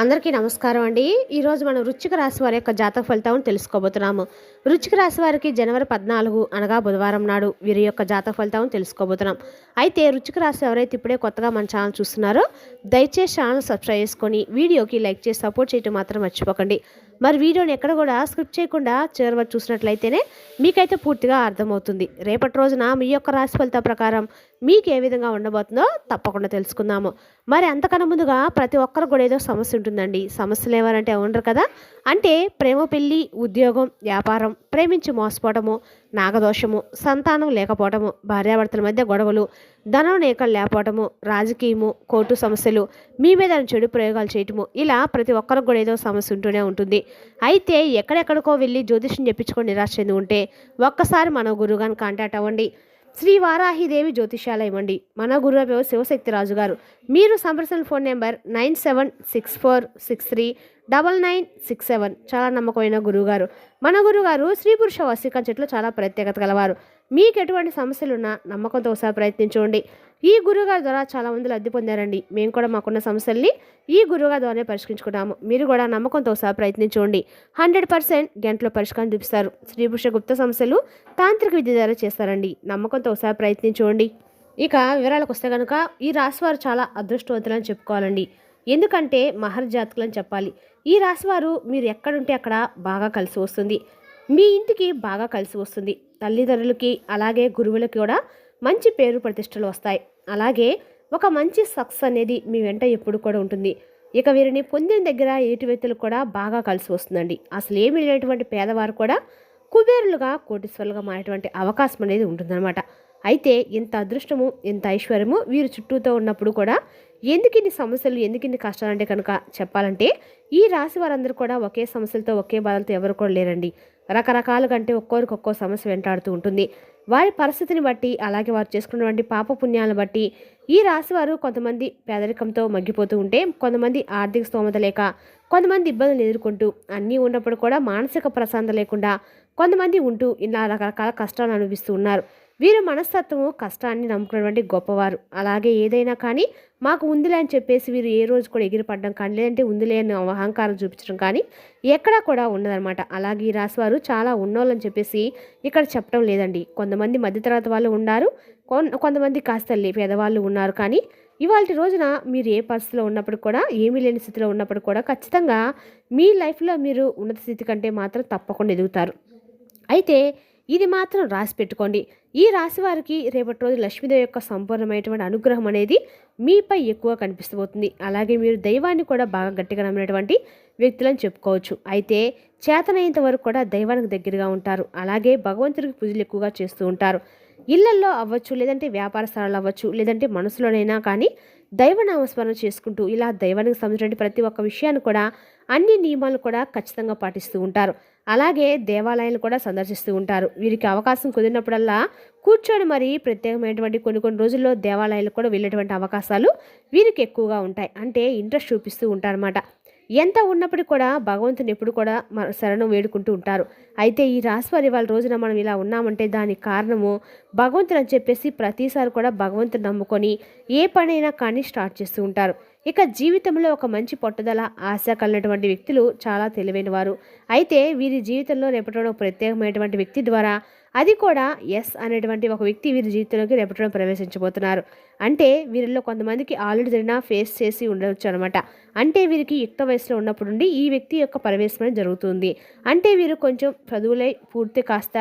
అందరికీ నమస్కారం అండి. ఈరోజు మనం వృశ్చిక రాశి వారి యొక్క జాతక ఫలితాలను తెలుసుకోబోతున్నాము. వృశ్చిక రాశి వారికి జనవరి 14 అనగా బుధవారం నాడు వీరి యొక్క జాతక ఫలితాలను తెలుసుకోబోతున్నాం. అయితే వృశ్చిక రాశి ఎవరైతే ఇప్పుడే కొత్తగా మన ఛానల్ చూస్తున్నారో దయచేసి ఛానల్ సబ్స్క్రైబ్ చేసుకొని వీడియోకి లైక్ చేసి సపోర్ట్ చేయడం మాత్రం మర్చిపోకండి. మరి వీడియోని ఎక్కడ కూడా స్క్రిప్ట్ చేయకుండా చివరి వరకు చూసినట్లయితేనే మీకైతే పూర్తిగా అర్థమవుతుంది. రేపటి రోజున మీ యొక్క రాశి ఫలితం ప్రకారం మీకు ఏ విధంగా ఉండబోతుందో తప్పకుండా తెలుసుకుందాము. మరి అంతకన్నా ముందుగా ప్రతి ఒక్కరు కూడా ఏదో సమస్య ఉంటుందండి. సమస్యలు ఏమనంటే ఉండరు కదా. అంటే ప్రేమ, పెళ్లి, ఉద్యోగం, వ్యాపారం, ప్రేమించి మోసపోవటము, నాగదోషము, సంతానం లేకపోవటము, భార్యాభర్తల మధ్య గొడవలు, ధనం నేకలు లేకపోవటము, రాజకీయము, కోర్టు సమస్యలు, మీ మీద చెడు ప్రయోగాలు చేయటము, ఇలా ప్రతి ఒక్కరికి కూడా ఏదో సమస్య ఉంటూనే ఉంటుంది. అయితే ఎక్కడెక్కడికో వెళ్ళి జ్యోతిష్యం చెప్పించుకొని నిరాశ చెంది ఉంటే ఒక్కసారి మన గురువుగారిని కాంటాక్ట్ అవ్వండి. శ్రీ వారాహిదేవి జ్యోతిషాలయం అండి. మన గురువు శివశక్తి రాజు గారు. మీరు సంప్రదించిన ఫోన్ నెంబర్ 9764639967. చాలా నమ్మకమైన గురువుగారు. మన గురువుగారు స్త్రీ పురుష వశీకరణ చాలా ప్రత్యేకత గలవారు. మీకు ఎటువంటి సమస్యలున్నా నమ్మకంతో ఒకసారి ప్రయత్నించండి. ఈ గురువుగారి ద్వారా చాలా మంది లబ్ధి పొందారండి. మేము కూడా మాకున్న సమస్యల్ని ఈ గురువుగారి ద్వారానే పరిష్కరించుకుంటాము. మీరు కూడా నమ్మకంతో ఒకసారి ప్రయత్నించండి. 100% గంటలో పరిష్కారం చూపిస్తారు. స్త్రీ పురుష గుప్త సమస్యలు తాంత్రిక విద్య ద్వారా చేస్తారండి. నమ్మకంతో ఒకసారి ప్రయత్నించండి. ఇక వివరాలకు వస్తే కనుక ఈ రాశివారు చాలా అదృష్టవంతులని చెప్పుకోవాలండి. ఎందుకంటే మహర్జాతకులని చెప్పాలి. ఈ రాశివారు మీరు ఎక్కడుంటే అక్కడ బాగా కలిసి వస్తుంది. మీ ఇంటికి బాగా కలిసి వస్తుంది. తల్లిదండ్రులకి అలాగే గురువులకి కూడా మంచి పేరు ప్రతిష్టలు వస్తాయి. అలాగే ఒక మంచి సక్సెస్ అనేది మీ వెంట ఎప్పుడు కూడా ఉంటుంది. ఇక వీరిని పొందిన దగ్గర ఏటి వ్యక్తులు కూడా బాగా కలిసి వస్తుందండి. అసలు ఏమి లేనటువంటి పేదవారు కూడా కుబేరులుగా కోటీశ్వరులుగా మారేటువంటి అవకాశం అనేది ఉంటుందన్నమాట. అయితే ఇంత అదృష్టము ఇంత ఐశ్వర్యము వీరు చుట్టూతో ఉన్నప్పుడు కూడా ఎందుకు ఇన్ని సమస్యలు ఎందుకు ఇన్ని కష్టాలంటే కనుక చెప్పాలంటే ఈ రాశి వారందరూ కూడా ఒకే సమస్యలతో ఒకే బాధలతో ఎవరు కూడా లేరండి. రకరకాలుగా అంటే ఒక్కొరికి ఒక్కో సమస్య వెంటాడుతూ ఉంటుంది. వారి పరిస్థితిని బట్టి అలాగే వారు చేసుకున్నటువంటి పాపపుణ్యాలను బట్టి ఈ రాశి వారు కొంతమంది పేదరికంతో మగ్గిపోతూ ఉంటే కొంతమంది ఆర్థిక స్తోమత లేక కొంతమంది ఇబ్బందులు ఎదుర్కొంటూ అన్నీ ఉన్నప్పుడు కూడా మానసిక ప్రశాంతత లేకుండా కొంతమంది ఉంటూ ఇలా రకరకాల కష్టాలు అనుభవిస్తూ ఉన్నారు. వీరు మనస్తత్వము కష్టాన్ని నమ్ముకున్నటువంటి గొప్పవారు. అలాగే ఏదైనా కానీ మాకు ఉందిలే అని చెప్పేసి వీరు ఏ రోజు కూడా ఎగిరిపడడం కానీ లేదంటే ఉందిలే అని అహంకారం చూపించడం కానీ ఎక్కడా కూడా ఉండదన్నమాట. అలాగే ఈ రాశివారు చాలా ఉన్నోళ్ళని చెప్పేసి ఇక్కడ చెప్పడం లేదండి. కొంతమంది మధ్యతరగతి వాళ్ళు ఉన్నారు, కొంతమంది కాస్త పేదవాళ్ళు ఉన్నారు. కానీ ఇవాళ రోజున మీరు ఏ పరిస్థితిలో ఉన్నప్పుడు కూడా ఏమీ లేని స్థితిలో ఉన్నప్పుడు కూడా ఖచ్చితంగా మీ లైఫ్లో మీరు ఉన్నత స్థితి కంటే మాత్రం తప్పకుండా ఎదుగుతారు. అయితే ఇది మాత్రం రాసి పెట్టుకోండి. ఈ రాశి వారికి రేపటి రోజు లక్ష్మీదేవి యొక్క సంపూర్ణమైనటువంటి అనుగ్రహం అనేది మీపై ఎక్కువ కనిపిస్తబోతుంది. అలాగే మీరు దైవాన్ని కూడా బాగా గట్టిగా నమ్మినటువంటి వ్యక్తులని చెప్పుకోవచ్చు. అయితే చేతనైనంత వరకు కూడా దైవానికి దగ్గరగా ఉంటారు. అలాగే భగవంతుడికి పూజలు ఎక్కువగా చేస్తూ ఉంటారు. ఇళ్లల్లో అవ్వచ్చు, లేదంటే వ్యాపార స్థలాలు అవ్వచ్చు, లేదంటే మనసులోనైనా కానీ దైవనామస్మరణ చేసుకుంటూ ఇలా దైవానికి సంబంధించిన ప్రతి ఒక్క విషయాన్ని కూడా అన్ని నియమాలు కూడా ఖచ్చితంగా పాటిస్తూ ఉంటారు. అలాగే దేవాలయాలు కూడా సందర్శిస్తూ ఉంటారు. వీరికి అవకాశం కుదిరినప్పుడల్లా కూర్చొని మరి ప్రత్యేకమైనటువంటి కొన్ని రోజుల్లో దేవాలయాలు కూడా వెళ్ళేటువంటి అవకాశాలు వీరికి ఎక్కువగా ఉంటాయి. అంటే ఇంట్రెస్ట్ చూపిస్తూ ఉంటారన్నమాట. ఎంత ఉన్నప్పటికీ కూడా భగవంతుని ఎప్పుడు కూడా శరణం వేడుకుంటూ ఉంటారు. అయితే ఈ రాశి వారి వాళ్ళ రోజున మనం ఇలా ఉన్నామంటే దానికి కారణము భగవంతుని అని చెప్పేసి ప్రతిసారి కూడా భగవంతుని నమ్ముకొని ఏ పనైనా కానీ స్టార్ట్ చేస్తూ ఉంటారు. ఇక జీవితంలో ఒక మంచి పట్టుదల ఆశ కలిగినటువంటి వ్యక్తులు చాలా తెలివైన వారు. అయితే వీరి జీవితంలో రేపటి ప్రత్యేకమైనటువంటి వ్యక్తి ద్వారా అది కూడా ఎస్ అనేటువంటి ఒక వ్యక్తి వీరి జీవితంలోకి రేపటి ప్రవేశించబోతున్నారు. అంటే వీరిలో కొంతమందికి ఆల్రెడీ జరిగినా ఫేస్ చేసి ఉండవచ్చు అనమాట. అంటే వీరికి యుక్త వయసులో ఉన్నప్పుడు నుండి ఈ వ్యక్తి యొక్క ప్రవేశం జరుగుతుంది. అంటే వీరు కొంచెం చదువులై పూర్తి కాస్త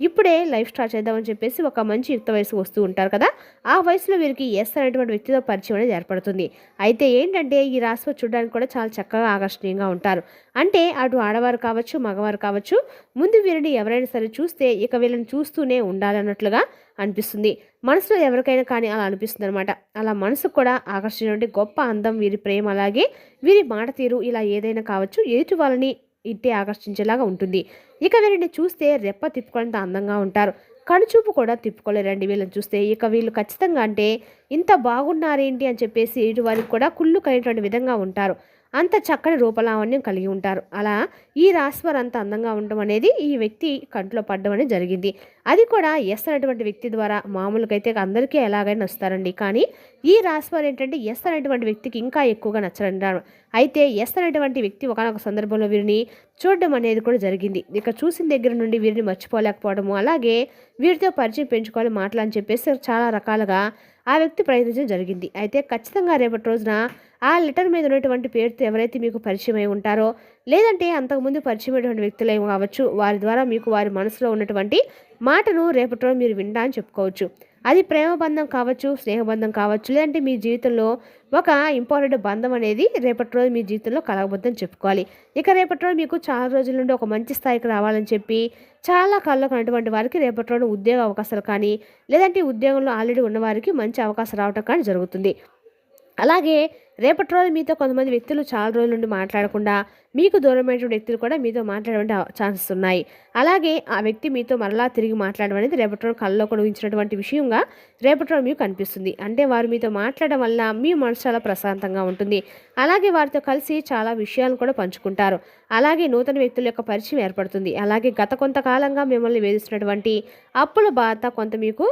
ఇప్పుడే లైఫ్ స్టార్ట్ చేద్దామని చెప్పేసి ఒక మంచి యుక్త వయసు వస్తూ ఉంటారు కదా. ఆ వయసులో వీరికి ఎస్ అనేటువంటి వ్యక్తితో పరిచయం అనేది ఏర్పడుతుంది. అయితే ఏంటంటే ఈ రాశిలో చూడడానికి కూడా చాలా చక్కగా ఆకర్షణీయంగా ఉంటారు. అంటే అటు ఆడవారు కావచ్చు, మగవారు కావచ్చు, ముందు వీరిని ఎవరైనా సరే చూస్తే ఇక వీళ్ళని చూస్తూనే ఉండాలన్నట్లుగా అనిపిస్తుంది. మనసులో ఎవరికైనా కానీ అలా అనిపిస్తుంది అనమాట. అలా మనసుకు కూడా ఆకర్షించే గొప్ప అందం వీరి ప్రేమ, అలాగే వీరి మాట తీరు ఇలా ఏదైనా కావచ్చు ఎదుటి వాళ్ళని ఇట్టే ఆకర్షించేలాగా ఉంటుంది. ఇక వీరిని చూస్తే రెప్ప తిప్పుకోవడంత అందంగా ఉంటారు. కనుచూపు కూడా తిప్పుకోలేరండి వీళ్ళని చూస్తే. ఇక వీళ్ళు ఖచ్చితంగా అంటే ఇంత బాగున్నారేంటి అని చెప్పేసి ఎదుటి వారికి కూడా కుళ్ళు కలిగినటువంటి విధంగా ఉంటారు. అంత చక్కని రూపలావణ్యం కలిగి ఉంటారు. అలా ఈ రాశి వారు అంత అందంగా ఉండడం అనేది ఈ వ్యక్తి కంట్లో పడడం అనేది జరిగింది. అది కూడా ఎస్ అనేటువంటి వ్యక్తి ద్వారా. మామూలుగా అయితే అందరికీ ఎలాగైనా వస్తారండి, కానీ ఈ రాశి వారు ఏంటంటే ఎస్ అనేటువంటి వ్యక్తికి ఇంకా ఎక్కువగా నచ్చరంటారు. అయితే ఎస్ అనేటువంటి వ్యక్తి ఒకానొక సందర్భంలో వీరిని చూడడం అనేది కూడా జరిగింది. ఇక చూసిన దగ్గర నుండి వీరిని మర్చిపోలేకపోవడము, అలాగే వీరితో పరిచయం పెంచుకోవాలి మాటలు అని చెప్పేసి చాలా రకాలుగా ఆ వ్యక్తి ప్రయత్నించడం జరిగింది. అయితే ఖచ్చితంగా రేపటి రోజున ఆ లెటర్ మీద ఉన్నటువంటి పేరుతో ఎవరైతే మీకు పరిచయం అయి ఉంటారో, లేదంటే అంతకుముందు పరిచయమైనటువంటి వ్యక్తులు ఏమి కావచ్చు, వారి ద్వారా మీకు వారి మనసులో ఉన్నటువంటి మాటను రేపటి రోజు మీరు వింటా అని చెప్పుకోవచ్చు. అది ప్రేమ బంధం కావచ్చు, స్నేహబంధం కావచ్చు, లేదంటే మీ జీవితంలో ఒక ఇంపార్టెంట్ బంధం అనేది రేపటి రోజు మీ జీవితంలో కలగబోద్దని చెప్పుకోవాలి. ఇక రేపటి రోజు మీకు చాలా రోజుల నుండి ఒక మంచి స్థాయికి రావాలని చెప్పి చాలా కళ్ళకు ఉన్నటువంటి వారికి రేపటి రోజు ఉద్యోగ అవకాశాలు కానీ, లేదంటే ఉద్యోగంలో ఆల్రెడీ ఉన్నవారికి మంచి అవకాశం రావటం కానీ జరుగుతుంది. అలాగే రేపటి రోజు మీతో కొంతమంది వ్యక్తులు చాలా రోజుల నుండి మాట్లాడకుండా మీకు దూరమైనటువంటి వ్యక్తులు కూడా మీతో మాట్లాడే ఛాన్సెస్ ఉన్నాయి. అలాగే ఆ వ్యక్తి మీతో మరలా తిరిగి మాట్లాడడం అనేది రేపటి రోజు కళ్ళలో కూడా ఊహించినటువంటి విషయంగా రేపటి రోజు మీకు కనిపిస్తుంది. అంటే వారు మీతో మాట్లాడడం వల్ల మీ మనసు చాలా ప్రశాంతంగా ఉంటుంది. అలాగే వారితో కలిసి చాలా విషయాలను కూడా పంచుకుంటారు. అలాగే నూతన వ్యక్తుల యొక్క పరిచయం ఏర్పడుతుంది. అలాగే గత కొంతకాలంగా మిమ్మల్ని వేధిస్తున్నటువంటి అప్పుల బాధ కొంత మీకు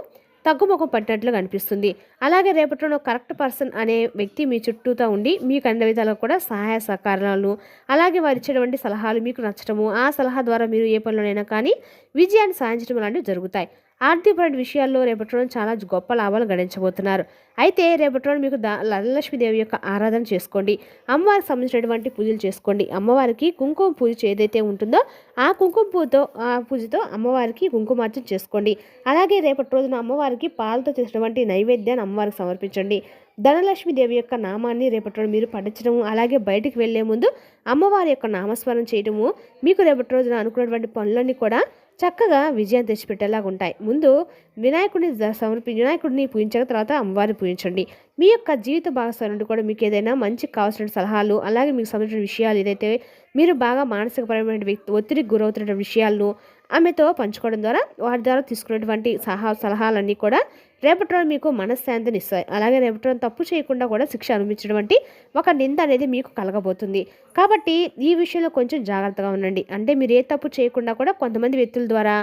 తగ్గుముఖం పట్టినట్లు కనిపిస్తుంది. అలాగే రేపటిలో కరెక్ట్ పర్సన్ అనే వ్యక్తి మీ చుట్టూతో ఉండి మీకు అన్ని విధాలుగా కూడా సహాయ సహకారాలు, అలాగే వారు ఇచ్చేటువంటి సలహాలు మీకు నచ్చడము, ఆ సలహా ద్వారా మీరు ఏ పనిలోనైనా కానీ విజయాన్ని సాధించడం లాంటివి జరుగుతాయి. ఆర్థికపరమైన విషయాల్లో రేపటి రోజు చాలా గొప్ప లాభాలు గడించబోతున్నారు. అయితే రేపటి రోజు మీకు లక్ష్మీదేవి యొక్క ఆరాధన చేసుకోండి. అమ్మవారికి సంబంధించినటువంటి పూజలు చేసుకోండి. అమ్మవారికి కుంకుమ పూజ ఏదైతే ఉంటుందో ఆ పూజతో అమ్మవారికి కుంకుమార్చన చేసుకోండి. అలాగే రేపటి రోజున అమ్మవారికి పాలతో చేసినటువంటి నైవేద్యాన్ని అమ్మవారికి సమర్పించండి. ధనలక్ష్మీదేవి యొక్క నామాన్ని రేపటి రోజు మీరు పఠించడము, అలాగే బయటికి వెళ్లే ముందు అమ్మవారి యొక్క నామస్మరణ చేయడము మీకు రేపటి రోజున అనుకున్నటువంటి పనులన్నీ కూడా చక్కగా విజయం తెచ్చిపెట్టేలాగా ఉంటాయి. ముందు వినాయకుడిని పూజించిన తర్వాత అమ్మవారిని పూజించండి. మీ యొక్క జీవిత భాగస్వామి నుండి కూడా మీకు ఏదైనా మంచి కావాల్సిన సలహాలు, అలాగే మీకు సంబంధించిన విషయాలు ఏదైతే మీరు బాగా మానసికపరమైన ఒత్తిడికి గురవుతున్న విషయాలను ఆమెతో పంచుకోవడం ద్వారా వారి ద్వారా తీసుకున్నటువంటి సలహాలన్నీ కూడా రేపటి రోజు మీకు మనశ్శాంతిని ఇస్తాయి. అలాగే రేపటి రోజు తప్పు చేయకుండా కూడా శిక్ష అనుభవించినటువంటి ఒక నింద అనేది మీకు కలగబోతుంది. కాబట్టి ఈ విషయంలో కొంచెం జాగ్రత్తగా ఉండండి. అంటే మీరు ఏ తప్పు చేయకుండా కూడా కొంతమంది వ్యక్తుల ద్వారా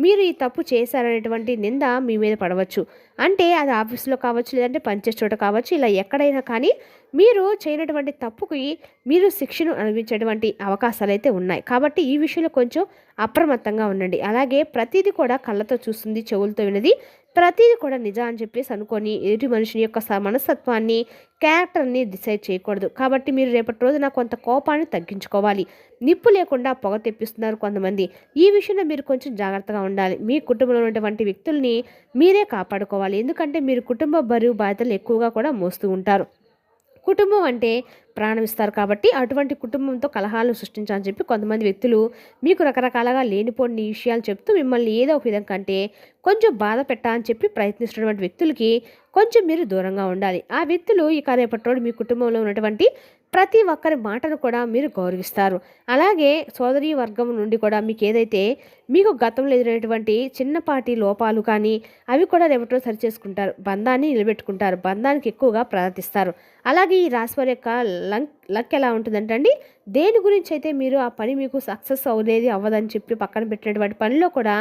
మీరు ఈ తప్పు చేశారనేటువంటి నింద మీ మీద పడవచ్చు. అంటే అది ఆఫీసులో కావచ్చు, లేదంటే పనిచేసే చోట కావచ్చు, ఇలా ఎక్కడైనా కానీ మీరు చేయనటువంటి తప్పుకి మీరు శిక్షను అనుభవించేటువంటి అవకాశాలు అయితే ఉన్నాయి. కాబట్టి ఈ విషయంలో కొంచెం అప్రమత్తంగా ఉండండి. అలాగే ప్రతిదీ కూడా కళ్ళతో చూస్తుంది, చెవులతో వినది, ప్రతిదీ కూడా నిజం అని చెప్పేసి అనుకొని ఎదుటి మనిషిని యొక్క మనస్తత్వాన్ని, క్యారెక్టర్ని డిసైడ్ చేయకూడదు. కాబట్టి మీరు రేపటి రోజున కొంత కోపాన్ని తగ్గించుకోవాలి. నిప్పు లేకుండా పొగ తెప్పిస్తున్నారు కొంతమంది. ఈ విషయంలో మీరు కొంచెం జాగ్రత్తగా ఉండాలి. మీ కుటుంబంలో ఉన్నటువంటి వ్యక్తుల్ని మీరే కాపాడుకోవాలి. ఎందుకంటే మీరు కుటుంబ బరువు బాధ్యతలు ఎక్కువగా కూడా మోస్తూ ఉంటారు. కుటుంబం అంటే ప్రాణం ఇస్తారు. కాబట్టి అటువంటి కుటుంబంతో కలహాలను సృష్టించాలని చెప్పి కొంతమంది వ్యక్తులు మీకు రకరకాలుగా లేనిపోని విషయాలు చెప్తూ మిమ్మల్ని ఏదో ఒక విధంగా అంటే కొంచెం బాధ పెట్టాలని చెప్పి ప్రయత్నిస్తున్నటువంటి వ్యక్తులకి కొంచెం మీరు దూరంగా ఉండాలి. ఆ వ్యక్తులు ఇక రేపటి మీ కుటుంబంలో ఉన్నటువంటి ప్రతి ఒక్కరి మాటను కూడా మీరు గౌరవిస్తారు. అలాగే సోదరీ వర్గం నుండి కూడా మీకు ఏదైతే మీకు గతంలో ఎదురైనటువంటి చిన్నపాటి లోపాలు కానీ అవి కూడా రేపటి రోజు సరిచేసుకుంటారు. బంధాన్ని నిలబెట్టుకుంటారు. బంధానికి ఎక్కువగా ప్రార్థిస్తారు. అలాగే ఈ రాశి వారి యొక్క లక్ ఎలా ఉంటుందంటే అండి, దేని గురించి అయితే మీరు ఆ పని మీకు సక్సెస్ అవ్వదని చెప్పి పక్కన పెట్టినటువంటి పనిలో కూడా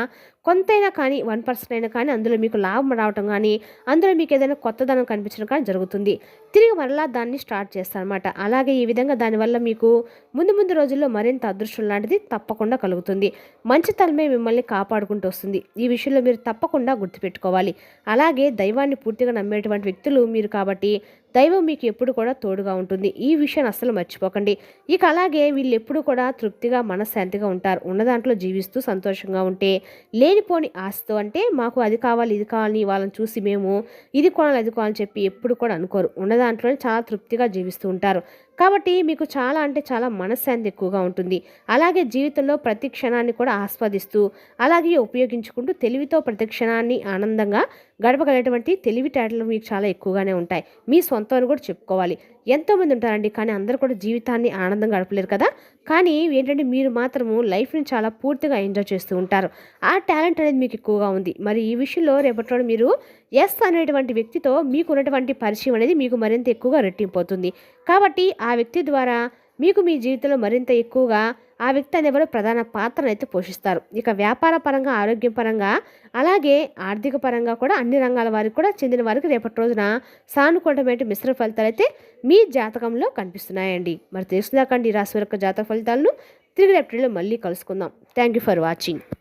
కొంతైనా కానీ 1% అయినా కానీ అందులో మీకు లాభం రావటం కానీ, అందులో మీకు ఏదైనా కొత్తదనం కనిపించడం కానీ జరుగుతుంది. తిరిగి మరలా దాన్ని స్టార్ట్ చేస్తారనమాట. అలాగే ఈ విధంగా దానివల్ల మీకు ముందు రోజుల్లో మరింత అదృష్టం లాంటిది తప్పకుండా కలుగుతుంది. మంచితనమే మిమ్మల్ని కాపాడుకుంటూ వస్తుంది. ఈ విషయంలో మీరు తప్పకుండా గుర్తుపెట్టుకోవాలి. అలాగే దైవాన్ని పూర్తిగా నమ్మేటువంటి వ్యక్తులు మీరు కాబట్టి దైవం మీకు ఎప్పుడు కూడా తోడుగా ఉంటుంది. ఈ విషయాన్ని అస్సలు మర్చిపోకండి. ఇక అలాగే వీళ్ళు ఎప్పుడు కూడా తృప్తిగా మనశ్శాంతిగా ఉంటారు. ఉన్న దాంట్లో జీవిస్తూ సంతోషంగా ఉంటే లేనిపోని ఆశతో అంటే మాకు అది కావాలి ఇది కావాలని వాళ్ళని చూసి మేము ఇది కొనాలి అది కొనాలని చెప్పి ఎప్పుడు కూడా అనుకోరు. ఉన్న దాంట్లోనే చాలా తృప్తిగా జీవిస్తూ ఉంటారు. కాబట్టి మీకు చాలా అంటే చాలా మనశ్శాంతి ఎక్కువగా ఉంటుంది. అలాగే జీవితంలో ప్రతి క్షణాన్ని కూడా ఆస్వాదిస్తూ అలాగే ఉపయోగించుకుంటూ తెలివితో ప్రతి క్షణాన్ని ఆనందంగా గడపగలిగేటువంటి తెలివితేటలు మీకు చాలా ఎక్కువగానే ఉంటాయి. మీ సొంతం అని కూడా చెప్పుకోవాలి. ఎంతోమంది ఉంటారండి, కానీ అందరూ కూడా జీవితాన్ని ఆనందంగా గడపలేరు కదా. కానీ ఏంటంటే మీరు మాత్రము లైఫ్ని చాలా పూర్తిగా ఎంజాయ్ చేస్తూ ఉంటారు. ఆ టాలెంట్ అనేది మీకు ఎక్కువగా ఉంది. మరి ఈ విషయంలో రేపటి మీరు ఎస్ అనేటువంటి వ్యక్తితో మీకు ఉన్నటువంటి పరిచయం అనేది మీకు మరింత ఎక్కువగా రెట్టింపోతుంది. కాబట్టి ఆ వ్యక్తి ద్వారా మీకు మీ జీవితంలో మరింత ఎక్కువగా ఆ వ్యక్తి అనేవారు ప్రధాన పాత్రను అయితే పోషిస్తారు. ఇక వ్యాపార పరంగా, ఆరోగ్యం పరంగా, అలాగే ఆర్థిక పరంగా కూడా అన్ని రంగాల వారికి కూడా చెందిన వారికి రేపటి రోజున సానుకూలమైన మిశ్రమ ఫలితాలు అయితే మీ జాతకంలో కనిపిస్తున్నాయండి. మరి తెలుసుదాకండి ఈ రాశి యొక్క జాతక ఫలితాలను తిరిగి రేపటిలో మళ్ళీ కలుసుకుందాం. Thank you for watching.